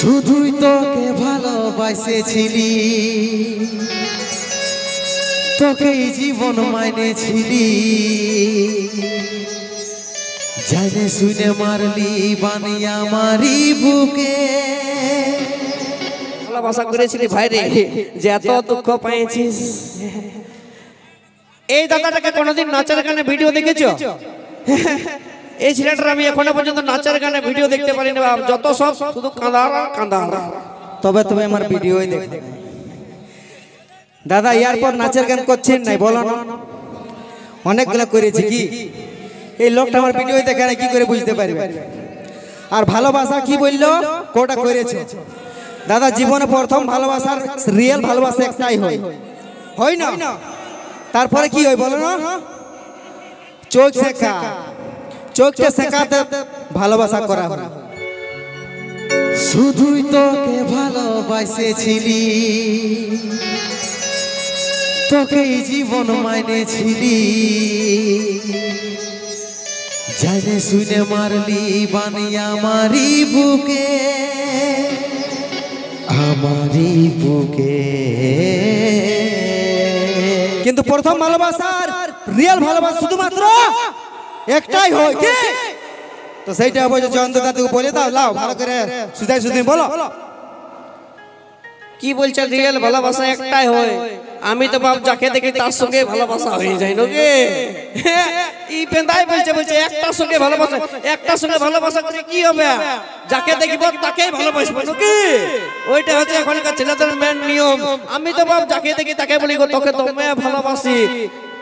শুধুই তোকে ভালোবাসেছিলি, তোকেই জীবন মাইনেছিলি, জানে শুনে মারলি বানিয়া মারি বুকে। ভালোবাসা করেছিলি ভাইরে, যে এত দুঃখ পেয়েছিস। এই দাদাটাকে কোনোদিন নাচের গানে ভিডিও দেখেছো? এই ছেলেটার আমি এখনো পর্যন্ত নাচের গানে ভিডিও দেখতে পারিনি, যত সব শুধু কাঁদার কাঁদার। তবে তুমি আমার ভিডিওই দেখো দাদা। এরপর নাচের গান করছেন নাই বলো না? অনেকগুলো করেছি কি এই লোকটা আমার ভিডিও দেখে না, কি করে বুঝতে পারবে? আর ভালোবাসা কি বললো কোটা করেছে দাদা? জীবনে প্রথম ভালোবাসার রিয়েল ভালোবাসা একটাই হয়, হয় না? তারপরে কি হয় বলো না? চোখ শেখা, চোখকে শেখাতে ভালোবাসা করা হয়। শুধুই তোকে ভালোবাসেছিলি, তোকেই জীবন মাইনেছিলি, জানে শুনে মারলি বানিয়া মারি বুকে, আমারি বুকে। কিন্তু প্রথম ভালোবাসার রিয়েল ভালোবাসা শুধুমাত্র একটাই হয়, কি? তো সেইটা অবশ্য জয়ন্ত দাদু বলে দাও, লাও ভালো করে সুধাই সুদিন বলো। কি বলছে রিয়েল ভালোবাসা একটাই হয়? আমি তো বাপ যাকে দেখি তার সঙ্গে ভালোবাসা হয়ে যায় নাকি? এই পেন্দাই বলছে বলছে একটার সঙ্গে ভালোবাসা, একটার সঙ্গে ভালোবাসা করে কি হবে? যাকে দেখব তাকেই ভালোবাসবো নাকি? ওইটা হচ্ছে এখনকার ছেলেদের মেন নিয়ম। আমি তো বাপ যাকে দেখি তাকে বলি গো তোকে তো আমি ভালোবাসি।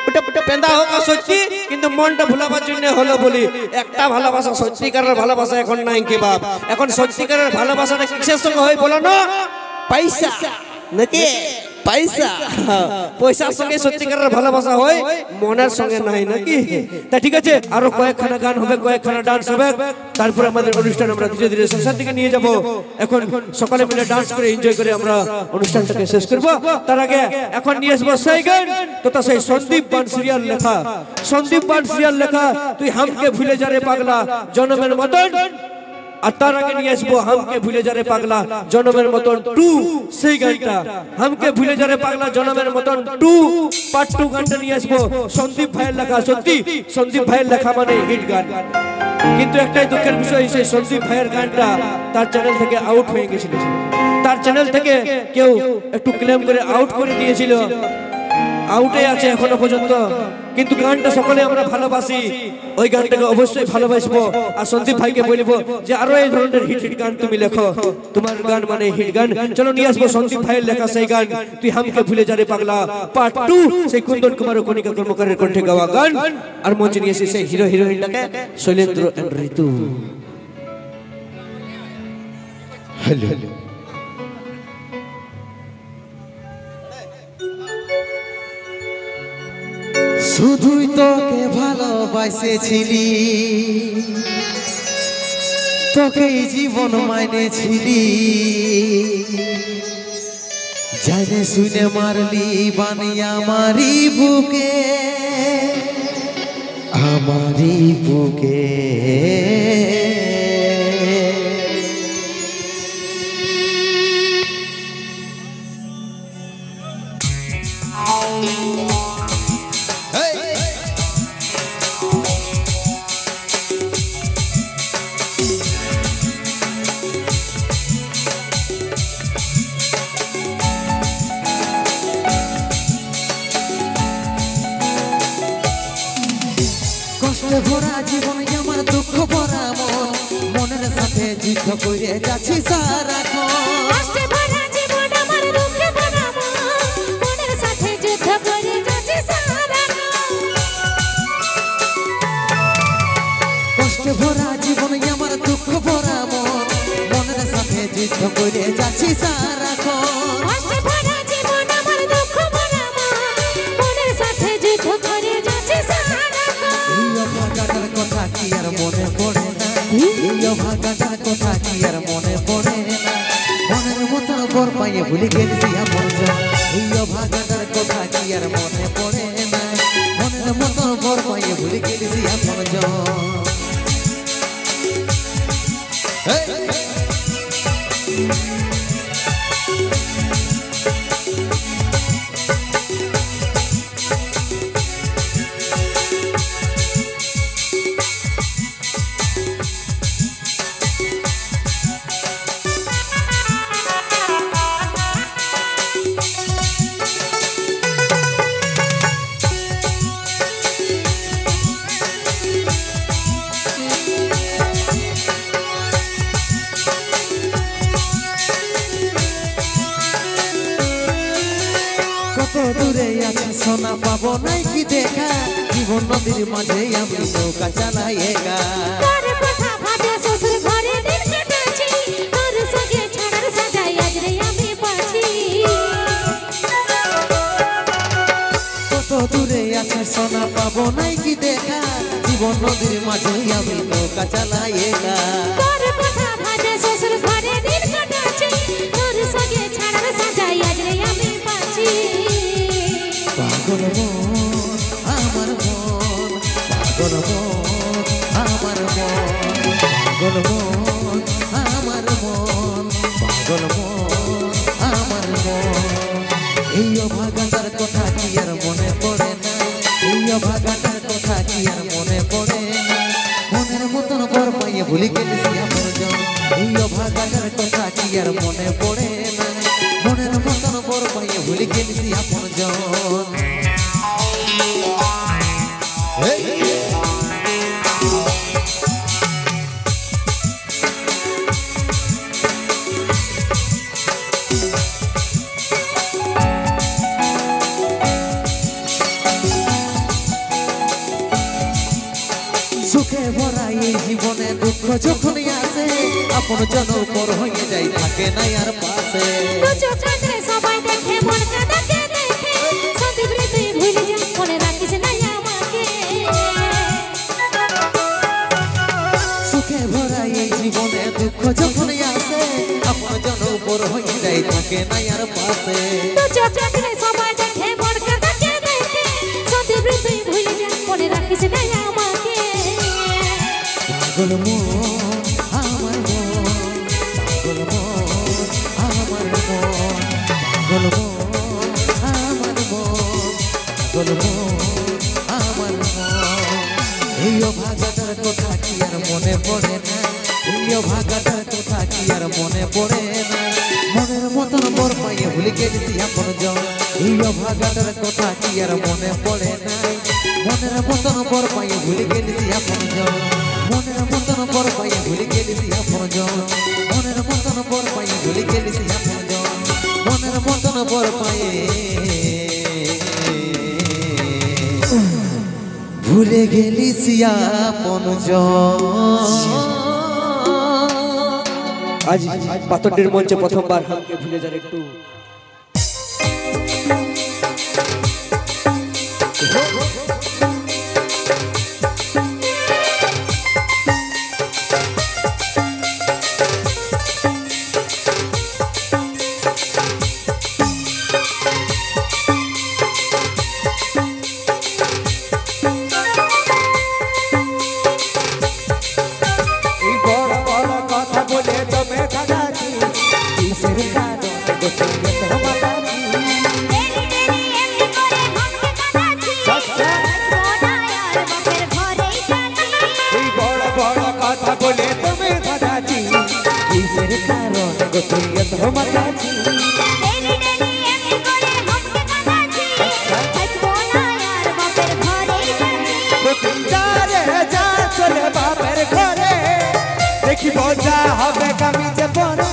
ওটা পেন্দা হোক আর সত্যি, কিন্তু মনটা ভুলাবার জন্য হলো বলি। একটা ভালোবাসা, সত্যিকারের ভালোবাসা এখন নাই কি বাপ। এখন সত্যিকারের ভালোবাসাটা কিসের সঙ্গে হয় বলো না? পয়সা নাকি? পয়সা, পয়সার সঙ্গে সত্যিকারের ভালোবাসা হয়, মনের সঙ্গে নাই নাকি? তা ঠিক আছে, আরো কয়েকখানা গান হবে, কয়েকখানা ডান্স হবে, তারপর আমাদের অনুষ্ঠান আমরা ধীরে ধীরে শেষের দিকে নিয়ে যাব। এখন সকালে মিলে ডান্স করে এনজয় করে আমরা অনুষ্ঠানটাকে শেষ করব। তার আগে এখন নিয়ে আসবো সেই গান, তথা সেই সন্দীপ বান সিরিয়াল লেখা, সন্দীপ বান সিরিয়াল লেখা তুই হামকে ভুলে যা রে পাগলা জনমের মতন। আর তার আগে নিয়ে আসবো হামকে ভুলে যা রে পাগলা জনমের মতন 2, সেই গানটা হামকে ভুলে যা রে পাগলা জনমের মতন 2 পার্ট 2 গানটা নিয়ে আসবো সন্দীপ ভাইয়ের লেখা। সত্যি সন্দীপ ভাইয়ের লেখা মানে হিট গান, কিন্তু একটাই দুঃখের বিষয়, সেই সন্দীপ ভাইয়ের গানটা তার চ্যানেল থেকে আউট হয়ে গেছিল। তার চ্যানেল থেকে কেউ একটু ক্লেম করে আউট করে দিয়েছিল, আউটে আছে এখনো পর্যন্ত। কিন্তু গানটা সকলে আমরা ভালোবাসি, ওই গানটাকে অবশ্যই ভালোবাসবো। আর সন্দীপ ভাইকে বলবো যে আরো এই ধরনের হিট হিট গান তুমি লেখো, তোমার গান মানে হিট গান। চলো নিয়ে আসবো সন্দীপ ভাইয়ের লেখা সেই গান তুই হামকে ভুলে যা রে পাগলা পার্ট 2, সেই কুন্দন কুমার ও কণিকা কর্মকারের কণ্ঠে গাওয়া গান। আর মঞ্চে নিয়ে এসে সেই হিরো হিরোইনটাকে শৈলেন্দ্র এন্ড ঋতু। হ্যালো, শুধুই তোকে ভালোবাসেছিলি, তোকেই জীবন মাইনেছিলি, জানে শুনে মারলি বানিয়া মারি বুকে, আমারি বুকে। কষ্টে ভরা জীবন আমার দুঃখ ভরা মন, মনের সাথে যুদ্ধ করে যাচ্ছি সারাক্ষণ। কষ্টে ভরা জীবন আমার দুঃখে ভরা মন, মনের সাথে যুদ্ধ করে যাচ্ছি সারাক্ষণ। কষ্টে ভরা জীবন আমার দুঃখ ভরা মন, মনের সাথে যুদ্ধ করে যাচ্ছি সারাক্ষণ। কষ্টে ভরা জীবন আমার দুঃখ ভরা মন, মনের সাথে যুদ্ধ করে যাচ্ছি সারাক্ষণ। এই ভাগাটার কথা কি আর মনে পড়ে না, এই ভাগাটার কথা কি আর মনে পড়ে না, মনের মতন বর পাইয়ে ভুলে গেছি আমার জন। এই ভাগাটার কথা কি আর মনে পড়ে না, মনের মতন বর পাইয়ে ভুলে গেছি আমার জন। কত দূরে আছি সোনা পাবো নাই কি দেখা জীবন নদীর মাঝে আমি নৌকা চালাই একা তোর কথা ভাবে শ্বশুর ঘরে দিন কাটাচ্ছি তোর সঙ্গে ছাড়ার সাজাই আজ রে আমি পাচ্ছি কত দূরে আছি সোনা পাবো নাই কি দেখা জীবন নদীর মাঝে আমি নৌকা চালাই একা তোর কথা ভাবে শ্বশুর ঘরে দিন কাটাচ্ছি তোর সঙ্গে ছাড়ার সাজাই আজ রে আমি পাচ্ছি পাগল মন আমার মন পাগল মন আমার মন পাগল মন আমার মন পাগল মন আমার মন এই অভাগাটার কথা কি আর মনে পড়ে না এই অভাগাটার কথা কি আর মনে পড়ে না মনের মতন বর পাইয়ে ভুলি গেছি আপন জন এই অভাগাটার কথা কি আর মনে পড়ে না মনের মতন বর পাইয়ে ভুলি গেছি আপন জন সুখে ভরা এই জীবনে দুঃখ যখনই আসে আপন জন পর হয়ে যাই থাকে নাই আর পাশে দু চোখ রাখলে সবাই দেখে মন কাঁদাকে দেখে সন্দীপ রে তুই ভুলে যা মনে রাখিস না আমাকে সুখে ভরা এই জীবনে দুঃখ যখনই আসে আপন জন পর হয়ে যাই থাকে নাই আর পাশে দু চোখ রাখলে সবাই দেখে মন কাঁদাকে দেখে সন্দীপ রে তুই ভুলে যা মনে রাখিস না আমাকে পাগল মন আমার মন পাগল মন আমার মন পাগল মন আমার মন পাগল মন আমার মন এই অভাগাটার কথা কি আর মনে পড়ে না এই অভাগাটার কথা কি আর মনে পড়ে না মনের মতন বর পাইয়ে ভুলে গেছি আপন জন এই অভাগাটার কথা কি আর মনে পড়ে না মনের মতন বর পাইয়ে ভুলে গেছি আপন জন মনের মতন বর পাইয়ে ভুলে গেছি আপন জন মনের মতন বর পাইয়ে ভুলে গেছি আপন জন মনের মতন বর পাইয়ে ভুলে গেছি আপন জন আজ পাথরটির মঞ্চে প্রথমবার হামকে ভুলে যার একটু দেখি বোঝা হবে কামিজে পরে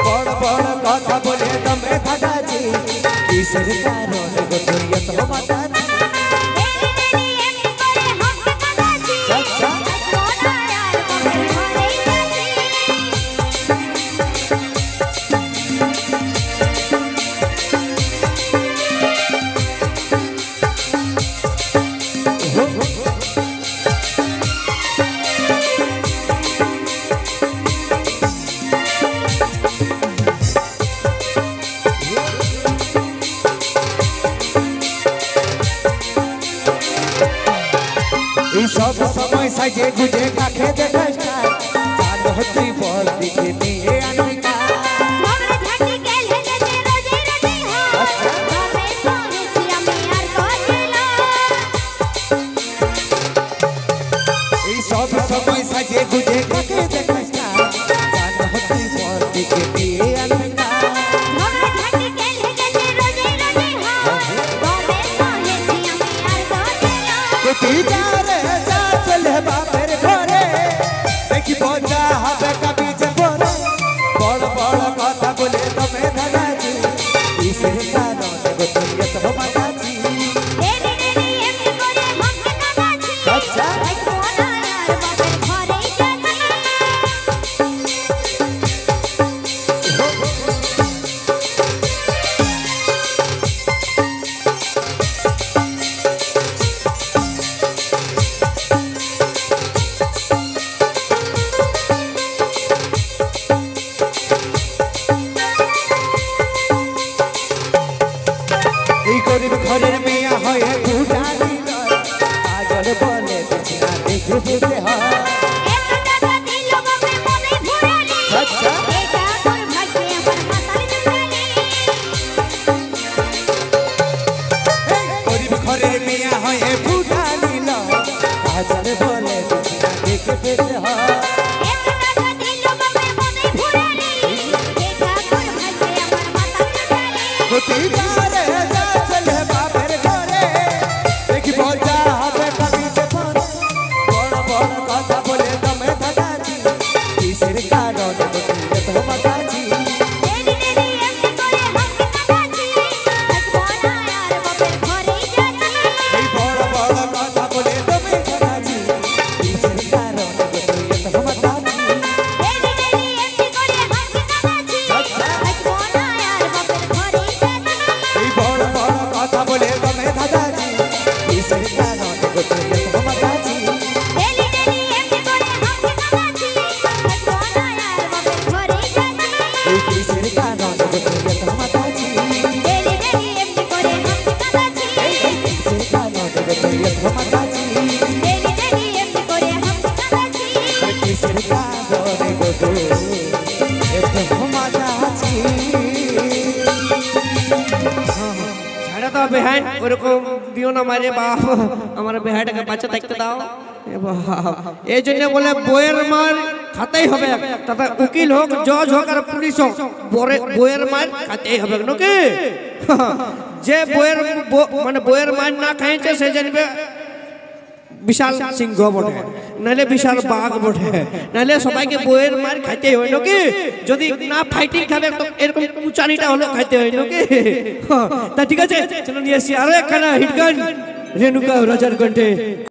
বড় বড় কথা বলে তুমি থাকাছি কিসের কারণ গো তুই এত মাতাছি সব সময় সাজে গুজে কাকে দেখাস চাল হতি বল দিকে নিয়ে আনবি থেকে বিয়ে আনবে না। ঝগড়াঝাটি গেলে গেছে রোজে রোজে হয় কবে বলেছি আমি আর গজে নয় তুই যা রে যা চলে বাপের ঘরে দেখিব যা হবে কাবিজে পরে বড় বড় কথা বলে তুমি দাদাজি কিসের কারণে গো তুমি এত মাতাজি। দেরি দেরি এমনি করে হকে কাঁদাছি আচ্ছা। থাকবো না আর বাপের ঘরেই যাচ্ছি এই গরিব ঘরের মেয়ে হয়ে ফুটানি নয় আজল বলে বিছনা দেখে যেতে হয়। এত টাকা দিল বাপের মনে ভরালি আচ্ছা। এটা তোর ভাগ্যে আমার মাথার জুটালি গরিব ঘরের মেয়ে হয়ে ফুটানি নয় আজল বলে বিছনা দেখে যেতে হয়। এত টাকা দিল বাপের মনে ভরালি এটা তোর ভাগ্যে আমার মাথার জুটালি তুই যা রে যা চলে বাপের ঘরে দেখিব যা হবে কাবিজে পরে বড় বড় কথা বলে তুমি দাদাজি কিসের কারণে গো তুমি এত মাতাজি। দেরি দেরি এমনি করে হকে কাঁদাছি থাকবো না আর বাপের ঘরেই যাচ্ছি এই বড় বড় কথা বলে তুমি দাদাজি কিসের কারণে গো তুমি এত মাতাজি। দেরি দেরি এমনি করে হকে কাঁদাছি থাকবো না আর বাপের ঘরেই যাচ্ছি এই বড় বড় কথা বলে তুমি দাদাজি কিসের কারণে গো তুমি এত মাতাজি। দেরি দেরি এমনি করে হকে কাঁদাছি থাকবো না আর বাপের ঘরেই যাচ্ছি এই কিসের কারণে গো তুমি এত মাতাজি। দেরি দেরি এমনি করে হকে কাঁদাছি এই কিসের কারণে গো তুমি এত মাতাজি। দেরি দেরি এমনি করে হকে কাঁদাছি কিসের কারণে গো তুমি এত মাতাজি। ছাড়া দাও বেহান ওরকম দিও না মারে বাপ আমার বেহাটাকে বাচ্চা থাকতে দাও এ বাপ এই জন্য বলে বইয়ের মার খাতেই হবে তাতে উকিল হোক জজ হোক আর পুলিশ হোক বইয়ের মার খাতেই হবে নাকি যে বইয়ের মানে বইয়ের মার না খাইছে সে জানবে বিশাল সিংহ বটে নাহলে বিশাল বাঘ বটে নাহলে সবাইকে বইয়ের মার খাইতে হয় নাকি যদি না ফাইটিং খাবে তো এরকম উচানিটা হলো খাইতে হয় নাকি তা ঠিক আছে চলো নিয়ে আসি আরো একখানা হিটগান রেণুকা রাজার কণ্ঠে।